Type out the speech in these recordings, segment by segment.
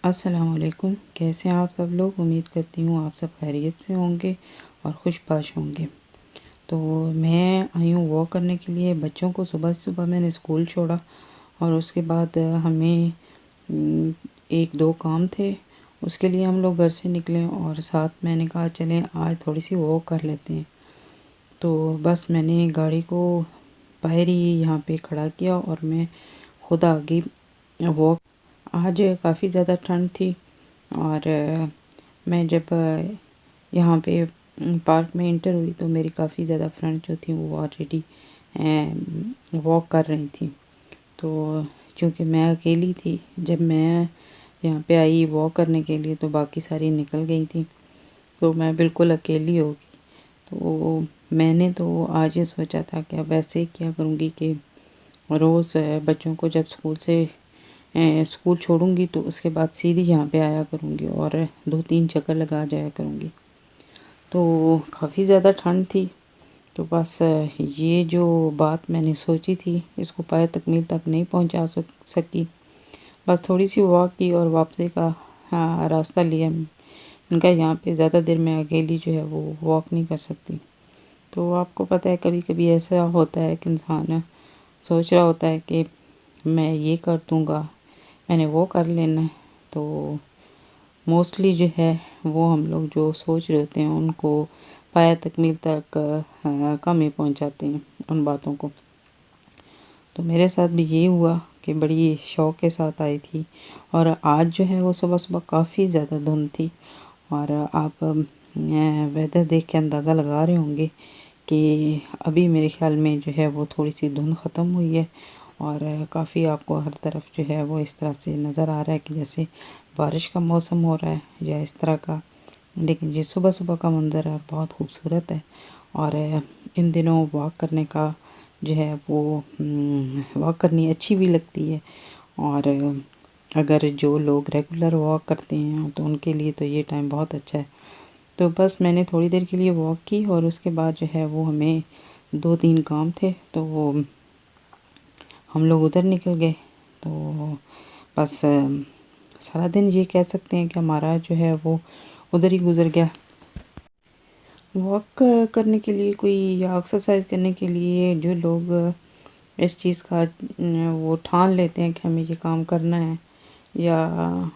अस्सलामुअलैकुम। कैसे हैं आप सब लोग? उम्मीद करती हूँ आप सब खैरियत से होंगे और खुशबाश होंगे। तो मैं आई हूँ वॉक करने के लिए। बच्चों को सुबह सुबह मैंने स्कूल छोड़ा और उसके बाद हमें एक दो काम थे, उसके लिए हम लोग घर से निकले और साथ मैंने कहा चलें आज थोड़ी सी वॉक कर लेते हैं। तो बस मैंने गाड़ी को बाहर ही यहाँ पे खड़ा किया और मैं खुद आगे वॉक। आज काफ़ी ज़्यादा ठंड थी और मैं जब यहाँ पे पार्क में इंटर हुई तो मेरी काफ़ी ज़्यादा फ्रेंड जो थी वो ऑलरेडी वॉक कर रही थी। तो चूँकि मैं अकेली थी, जब मैं यहाँ पे आई वॉक करने के लिए तो बाकी सारी निकल गई थी, तो मैं बिल्कुल अकेली हो गई। तो मैंने तो आज ये सोचा था कि अब ऐसे क्या करूँगी कि रोज़ बच्चों को जब स्कूल छोड़ूंगी तो उसके बाद सीधी यहाँ पे आया करूँगी और 2-3 चक्कर लगा जाया करूँगी। तो काफ़ी ज़्यादा ठंड थी, तो बस ये जो बात मैंने सोची थी इसको पाए तकमील तक नहीं पहुँचा सकी। बस थोड़ी सी वॉक की और वापसी का रास्ता लिया। इनका यहाँ पे ज़्यादा देर मैं अकेली जो है वो वॉक नहीं कर सकती। तो आपको पता है कभी कभी ऐसा होता है कि इंसान सोच रहा होता है कि मैं ये कर दूँगा, मैंने वो कर लेना है। तो मोस्टली जो है वो हम लोग जो सोच रहे होते हैं उनको पाया तकमील तक कम ही पहुंचाते हैं उन बातों को। तो मेरे साथ भी ये हुआ कि बड़ी शौक के साथ आई थी और आज जो है वो सुबह सुबह काफ़ी ज़्यादा धुंध थी और आप वेदर देख के अंदाज़ा लगा रहे होंगे कि अभी मेरे ख्याल में जो है वो थोड़ी सी धुंध ख़त्म हुई है और काफ़ी आपको हर तरफ जो है वो इस तरह से नज़र आ रहा है कि जैसे बारिश का मौसम हो रहा है या इस तरह का। लेकिन ये सुबह सुबह का मंज़र है, बहुत खूबसूरत है और इन दिनों वॉक करने का जो है वो वॉक करनी अच्छी भी लगती है। और अगर जो लोग रेगुलर वॉक करते हैं तो उनके लिए तो ये टाइम बहुत अच्छा है। तो बस मैंने थोड़ी देर के लिए वॉक की और उसके बाद जो है वो हमें 2-3 काम थे तो वो हम लोग उधर निकल गए। तो बस सारा दिन ये कह सकते हैं कि हमारा जो है वो उधर ही गुज़र गया। वॉक करने के लिए कोई या एक्सरसाइज करने के लिए जो लोग इस चीज़ का वो ठान लेते हैं कि हमें ये काम करना है या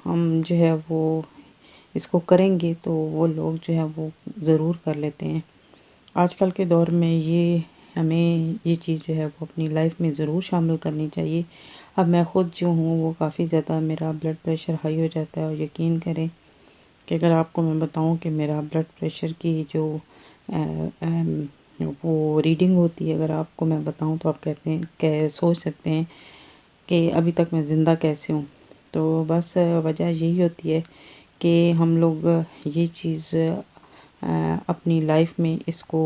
हम जो है वो इसको करेंगे, तो वो लोग जो है वो ज़रूर कर लेते हैं। आजकल के दौर में ये हमें ये चीज़ जो है वो अपनी लाइफ में ज़रूर शामिल करनी चाहिए। अब मैं ख़ुद जो हूँ वो काफ़ी ज़्यादा मेरा ब्लड प्रेशर हाई हो जाता है और यकीन करें कि अगर आपको मैं बताऊं कि मेरा ब्लड प्रेशर की जो वो रीडिंग होती है, अगर आपको मैं बताऊं तो आप कहते हैं कि सोच सकते हैं कि अभी तक मैं ज़िंदा कैसे हूँ। तो बस वजह यही होती है कि हम लोग ये चीज़ अपनी लाइफ में इसको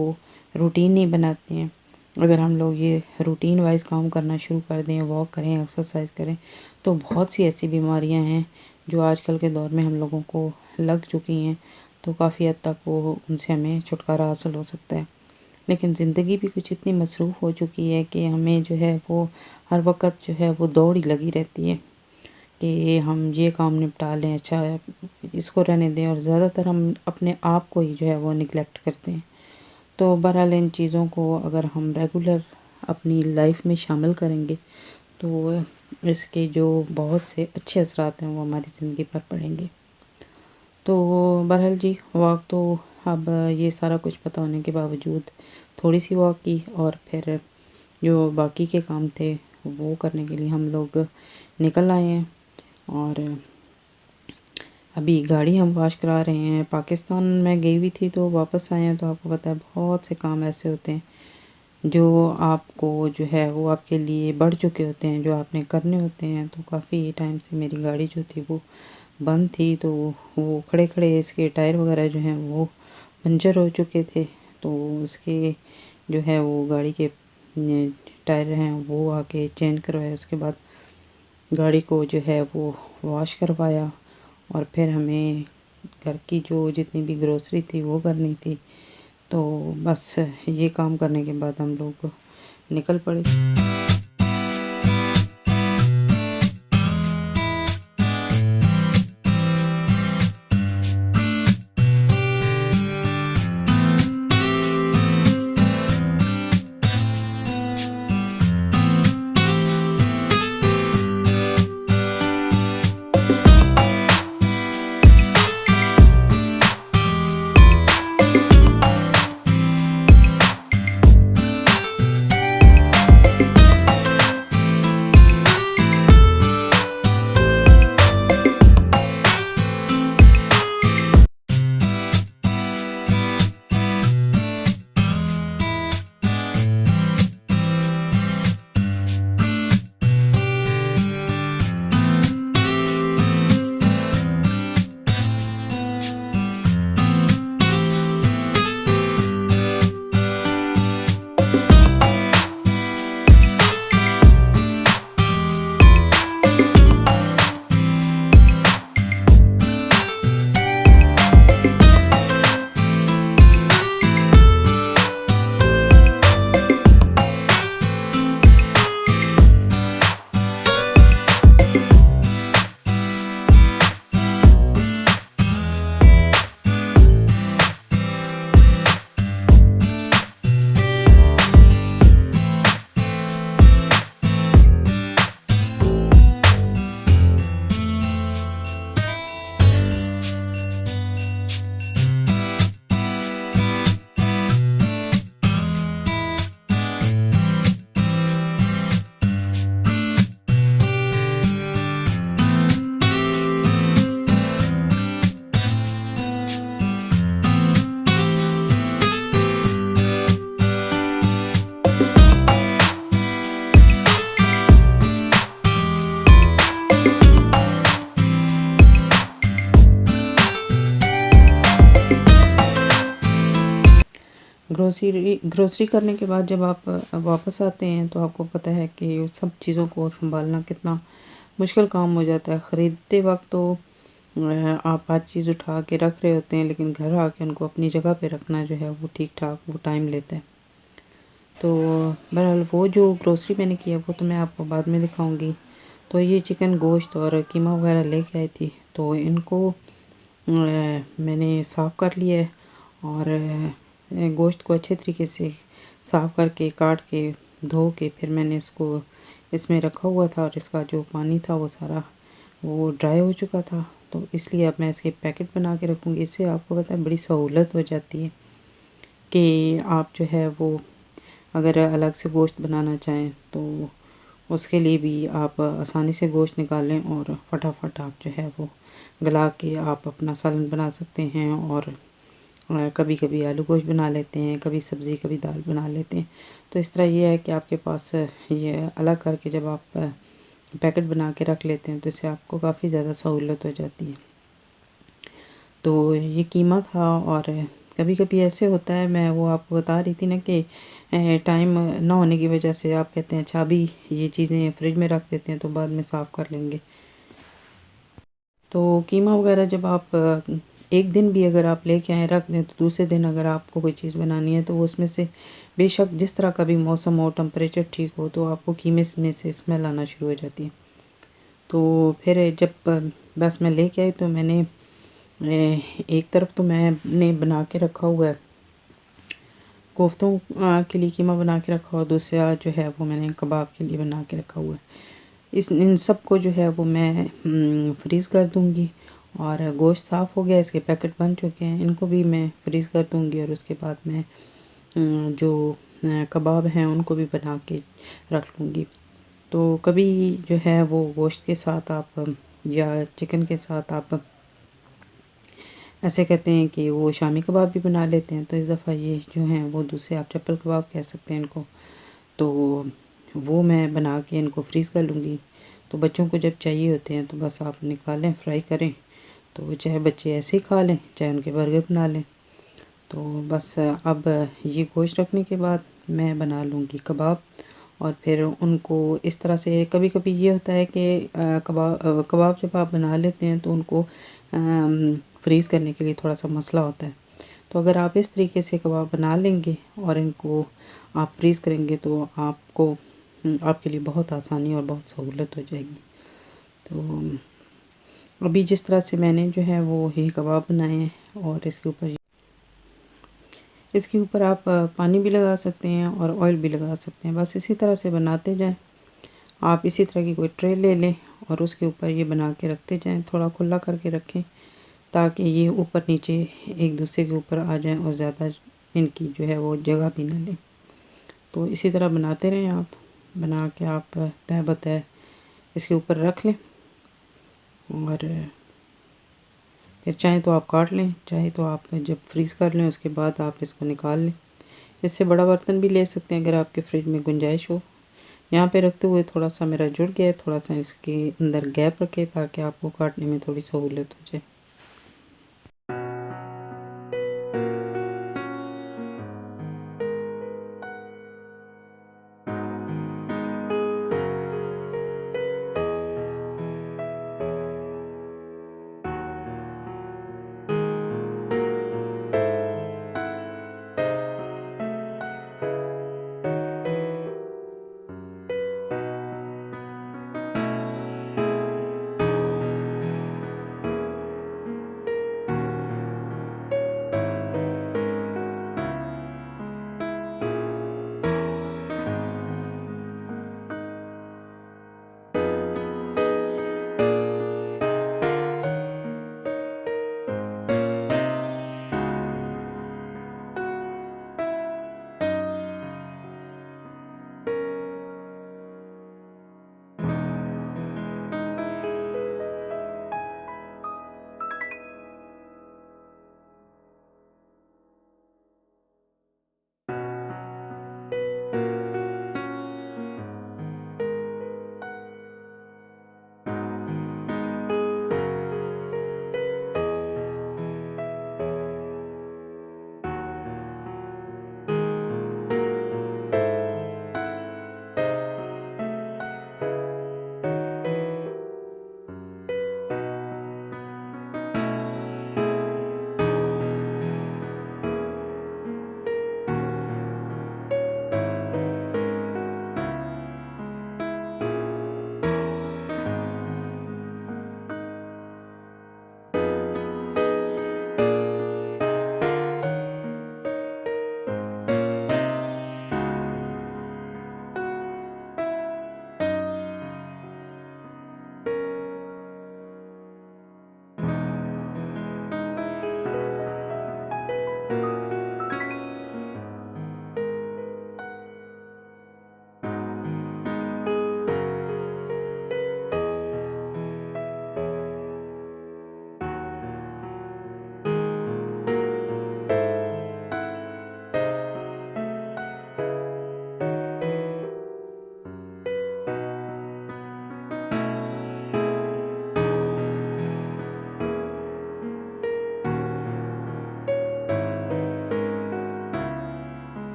रूटीन नहीं बनाते हैं। अगर हम लोग ये रूटीन वाइज काम करना शुरू कर दें, वॉक करें, एक्सरसाइज करें, तो बहुत सी ऐसी बीमारियां हैं जो आजकल के दौर में हम लोगों को लग चुकी हैं, तो काफ़ी हद तक वो उनसे हमें छुटकारा हासिल हो सकता है। लेकिन ज़िंदगी भी कुछ इतनी मसरूफ़ हो चुकी है कि हमें जो है वो हर वक्त जो है वो दौड़ ही लगी रहती है कि हम ये काम निपटा लें, अच्छा इसको रहने दें, और ज़्यादातर हम अपने आप को ही जो है वो निगलेक्ट करते हैं। तो बहरहाल इन चीज़ों को अगर हम रेगुलर अपनी लाइफ में शामिल करेंगे तो इसके जो बहुत से अच्छे असरात हैं वो हमारी ज़िंदगी पर पड़ेंगे। तो बहरहाल जी वॉक तो अब ये सारा कुछ पता होने के बावजूद थोड़ी सी वॉक की और फिर जो बाकी के काम थे वो करने के लिए हम लोग निकल आए हैं। और अभी गाड़ी हम वॉश करा रहे हैं। पाकिस्तान में गई हुई थी तो वापस आए हैं, तो आपको पता है बहुत से काम ऐसे होते हैं जो आपको जो है वो आपके लिए बढ़ चुके होते हैं, जो आपने करने होते हैं। तो काफ़ी टाइम से मेरी गाड़ी जो थी वो बंद थी, तो वो खड़े खड़े इसके टायर वगैरह जो हैं वो पंचर हो चुके थे। तो उसके जो है वो गाड़ी के टायर हैं वो आके चेंज करवाए, उसके बाद गाड़ी को जो है वो वॉश करवाया और फिर हमें घर की जो जितनी भी ग्रोसरी थी वो करनी थी। तो बस ये काम करने के बाद हम लोग निकल पड़े। ग्रोसरी ग्रोसरी करने के बाद जब आप वापस आते हैं तो आपको पता है कि सब चीज़ों को संभालना कितना मुश्किल काम हो जाता है। ख़रीदते वक्त तो आप हर चीज़ उठा के रख रहे होते हैं, लेकिन घर आके उनको अपनी जगह पे रखना जो है वो ठीक ठाक वो टाइम लेता है। तो बहरहाल वो जो ग्रोसरी मैंने किया वो तो मैं आपको बाद में दिखाऊंगी। तो ये चिकन गोश्त और कीमा वगैरह लेके आई थी, तो इनको मैंने साफ़ कर लिया है और गोश्त को अच्छे तरीके से साफ़ करके काट के धो के फिर मैंने इसको इसमें रखा हुआ था, और इसका जो पानी था वो सारा वो ड्राई हो चुका था। तो इसलिए अब मैं इसके पैकेट बना के रखूँगी। इससे आपको पता है बड़ी सहूलत हो जाती है कि आप जो है वो अगर अलग से गोश्त बनाना चाहें तो उसके लिए भी आप आसानी से गोश्त निकाल लें और फटाफट आप जो है वो गला के आप अपना सालन बना सकते हैं। और कभी कभी आलू गोश्त बना लेते हैं, कभी सब्ज़ी, कभी दाल बना लेते हैं। तो इस तरह ये है कि आपके पास ये अलग करके जब आप पैकेट बना के रख लेते हैं तो इससे आपको काफ़ी ज़्यादा सहूलत हो जाती है। तो ये कीमा था। और कभी कभी ऐसे होता है, मैं वो आपको बता रही थी ना कि टाइम ना होने की वजह से आप कहते हैं अच्छा अभी ये चीज़ें फ्रिज में रख देते हैं तो बाद में साफ़ कर लेंगे। तो कीमा वगैरह जब आप एक दिन भी अगर आप लेके आएँ रख दें तो दूसरे दिन अगर आपको कोई चीज़ बनानी है तो वो उसमें से बेशक जिस तरह का भी मौसम हो, टेम्परेचर ठीक हो, तो आपको कीमे में से स्मेल आना शुरू हो जाती है। तो फिर जब बस मैं लेके आई तो मैंने एक तरफ तो मैंने बना के रखा हुआ है कोफ्तों के लिए कीमा बना के रखा हुआ, दूसरा जो है वो मैंने कबाब के लिए बना के रखा हुआ है। इन सब को जो है वो मैं फ्रीज़ कर दूँगी। और गोश्त साफ़ हो गया, इसके पैकेट बन चुके हैं, इनको भी मैं फ्रीज़ कर दूँगी। और उसके बाद मैं जो कबाब हैं उनको भी बना के रख लूँगी। तो कभी जो है वो गोश्त के साथ आप या चिकन के साथ आप ऐसे कहते हैं कि वो शामी कबाब भी बना लेते हैं। तो इस दफ़ा ये जो हैं वो दूसरे आप चप्पल कबाब कह सकते हैं इनको, तो वो मैं बना के इनको फ्रीज़ कर लूँगी। तो बच्चों को जब चाहिए होते हैं तो बस आप निकालें, फ्राई करें, तो चाहे बच्चे ऐसे ही खा लें, चाहे उनके बर्गर बना लें। तो बस अब ये गोश्त रखने के बाद मैं बना लूँगी कबाब। और फिर उनको इस तरह से कभी कभी ये होता है कि कबाब जब आप बना लेते हैं तो उनको फ्रीज़ करने के लिए थोड़ा सा मसला होता है। तो अगर आप इस तरीके से कबाब बना लेंगे और इनको आप फ्रीज़ करेंगे तो आपको आपके लिए बहुत आसानी और बहुत सहूलत हो जाएगी। तो अभी जिस तरह से मैंने जो है वो ही कबाब बनाए हैं, और इसके ऊपर आप पानी भी लगा सकते हैं और ऑयल भी लगा सकते हैं। बस इसी तरह से बनाते जाएं। आप इसी तरह की कोई ट्रे ले लें और उसके ऊपर ये बना के रखते जाएं, थोड़ा खुला करके रखें ताकि ये ऊपर नीचे एक दूसरे के ऊपर आ जाएं और ज़्यादा इनकी जो है वो जगह भी ना लें। तो इसी तरह बनाते रहें आप, बना के आप तय बतय इसके ऊपर रख लें। और फिर चाहे तो आप काट लें, चाहे तो आप जब फ्रीज़ कर लें उसके बाद आप इसको निकाल लें। इससे बड़ा बर्तन भी ले सकते हैं अगर आपके फ्रिज में गुंजाइश हो। यहाँ पे रखते हुए थोड़ा सा मेरा जुड़ गया है, थोड़ा सा इसके अंदर गैप रखें ताकि आपको काटने में थोड़ी सहूलत हो जाए।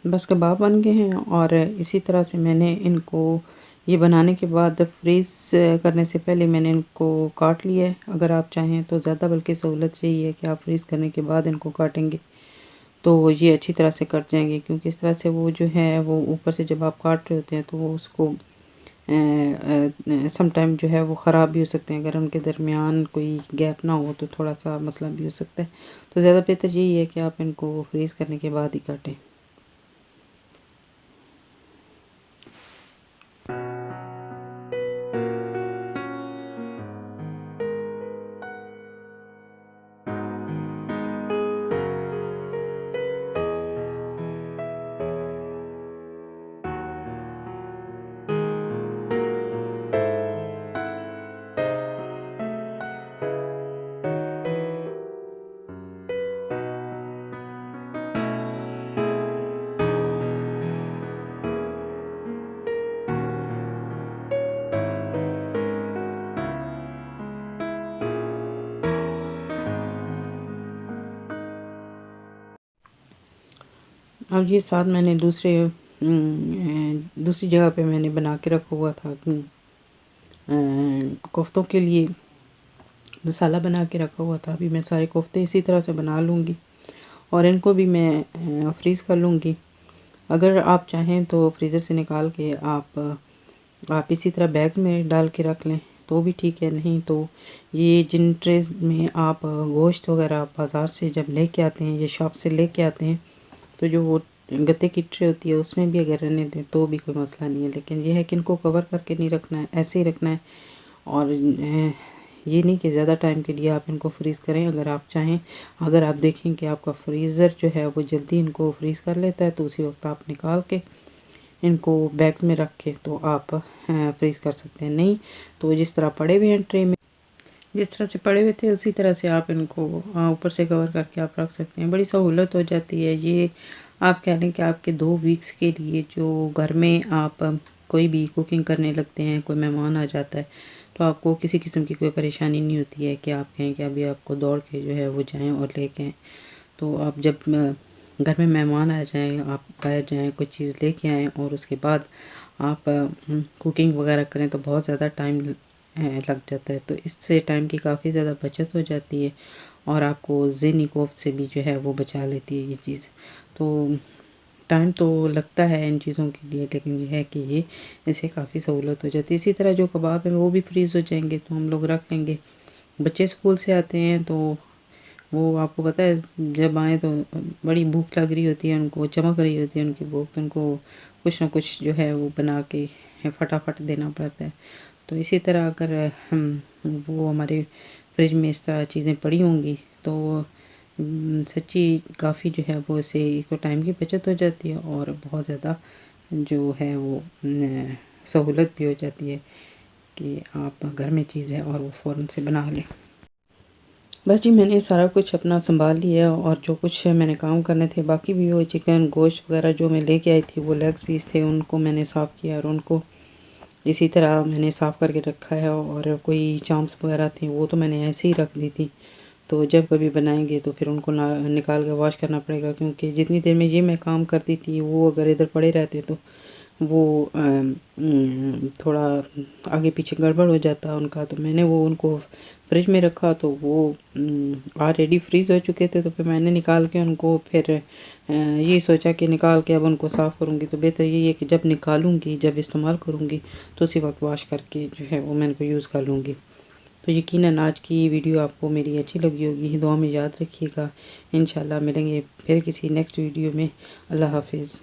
बस कबाब बन गए हैं। और इसी तरह से मैंने इनको ये बनाने के बाद फ्रीज़ करने से पहले मैंने इनको काट लिया है। अगर आप चाहें तो ज़्यादा बल्कि सहूलत यही है कि आप फ्रीज़ करने के बाद इनको काटेंगे तो ये अच्छी तरह से कट जाएंगे, क्योंकि इस तरह से वो जो है वो ऊपर से जब आप काट रहे होते हैं तो वो उसको सम टाइम जो है वो ख़राब भी हो सकते हैं। अगर उनके दरमियान कोई गैप ना हो तो थोड़ा सा मसला भी हो सकता है। तो ज़्यादा बेहतर यही है कि आप इनको फ्रीज़ करने के बाद ही काटें। अब ये साथ मैंने दूसरी जगह पे मैंने बना के रखा हुआ था कोफ्तों के लिए मसाला बना के रखा हुआ था। अभी मैं सारे कोफ्ते इसी तरह से बना लूँगी और इनको भी मैं फ्रीज़ कर लूँगी। अगर आप चाहें तो फ्रीज़र से निकाल के आप इसी तरह बैग्स में डाल के रख लें तो भी ठीक है। नहीं तो ये जिन ट्रेज़ में आप गोश्त वगैरह बाज़ार से जब लेके आते हैं या शॉप से लेके आते हैं तो जो वो गत्ते की ट्रे होती है उसमें भी अगर रहने दें तो भी कोई मसला नहीं है। लेकिन ये है कि इनको कवर करके नहीं रखना है, ऐसे ही रखना है। और ये नहीं कि ज़्यादा टाइम के लिए आप इनको फ्रीज़ करें। अगर आप चाहें, अगर आप देखें कि आपका फ्रीज़र जो है वो जल्दी इनको फ्रीज़ कर लेता है तो उसी वक्त आप निकाल के इनको बैग्स में रख के तो आप फ्रीज़ कर सकते हैं। नहीं तो जिस तरह पड़े हुए हैं ट्रे में, जिस तरह से पड़े हुए थे उसी तरह से आप इनको ऊपर से कवर करके आप रख सकते हैं। बड़ी सहूलत हो जाती है। ये आप कह लें कि आपके 2 वीक्स के लिए जो घर में आप कोई भी कुकिंग करने लगते हैं, कोई मेहमान आ जाता है तो आपको किसी किस्म की कोई परेशानी नहीं होती है कि आप कहें कि अभी आपको दौड़ के जो है वो जाएं और लेके आएँ। तो आप जब घर में मेहमान आ जाएँ, आप बाहर जाएँ, कोई चीज़ लेके आएँ और उसके बाद आप कुकिंग वगैरह करें तो बहुत ज़्यादा टाइम लग जाता है। तो इससे टाइम की काफ़ी ज़्यादा बचत हो जाती है और आपको ज़हनी खौफ से भी जो है वो बचा लेती है ये चीज़। तो टाइम तो लगता है इन चीज़ों के लिए, लेकिन ये है कि ये इससे काफ़ी सहूलत हो जाती है। इसी तरह जो कबाब हैं वो भी फ्रीज़ हो जाएंगे तो हम लोग रख लेंगे। बच्चे स्कूल से आते हैं तो वो आपको पता है जब आए तो बड़ी भूख लग रही होती है, उनको चमक रही होती है उनकी भूख, तो उनको कुछ ना कुछ जो है वो बना के फटाफट देना पड़ता है। तो इसी तरह अगर हम वो हमारे फ्रिज में इस तरह चीज़ें पड़ी होंगी तो सच्ची काफ़ी जो है वो इससे एक तो टाइम की बचत हो जाती है और बहुत ज़्यादा जो है वो सहूलत भी हो जाती है कि आप घर में चीज़ है और वो फ़ौरन से बना लें। बस जी मैंने सारा कुछ अपना संभाल लिया और जो कुछ मैंने काम करने थे, बाकी भी वो चिकन गोश्त वगैरह जो मैं लेके आई थी वो लेग्स पीस थे उनको मैंने साफ़ किया और उनको इसी तरह मैंने साफ़ करके रखा है। और कोई चाम्स वगैरह थी वो तो मैंने ऐसे ही रख दी थी, तो जब कभी बनाएंगे तो फिर उनको ना निकाल के वॉश करना पड़ेगा, क्योंकि जितनी देर में ये मैं काम करती थी वो अगर इधर पड़े रहते तो वो थोड़ा आगे पीछे गड़बड़ हो जाता उनका। तो मैंने वो उनको फ्रिज में रखा तो वो ऑलरेडी फ्रीज़ हो चुके थे। तो फिर मैंने निकाल के उनको फिर ये सोचा कि निकाल के अब उनको साफ़ करूँगी तो बेहतर यही है कि जब निकालूँगी, जब इस्तेमाल करूँगी तो उसी वक्त वॉश करके जो है वो मैं इनको यूज़ कर लूँगी। तो यकीनन आज की वीडियो आपको मेरी अच्छी लगी होगी। दुआ में याद रखिएगा। इंशाल्लाह मिलेंगे फिर किसी नेक्स्ट वीडियो में। अल्लाह हाफिज़।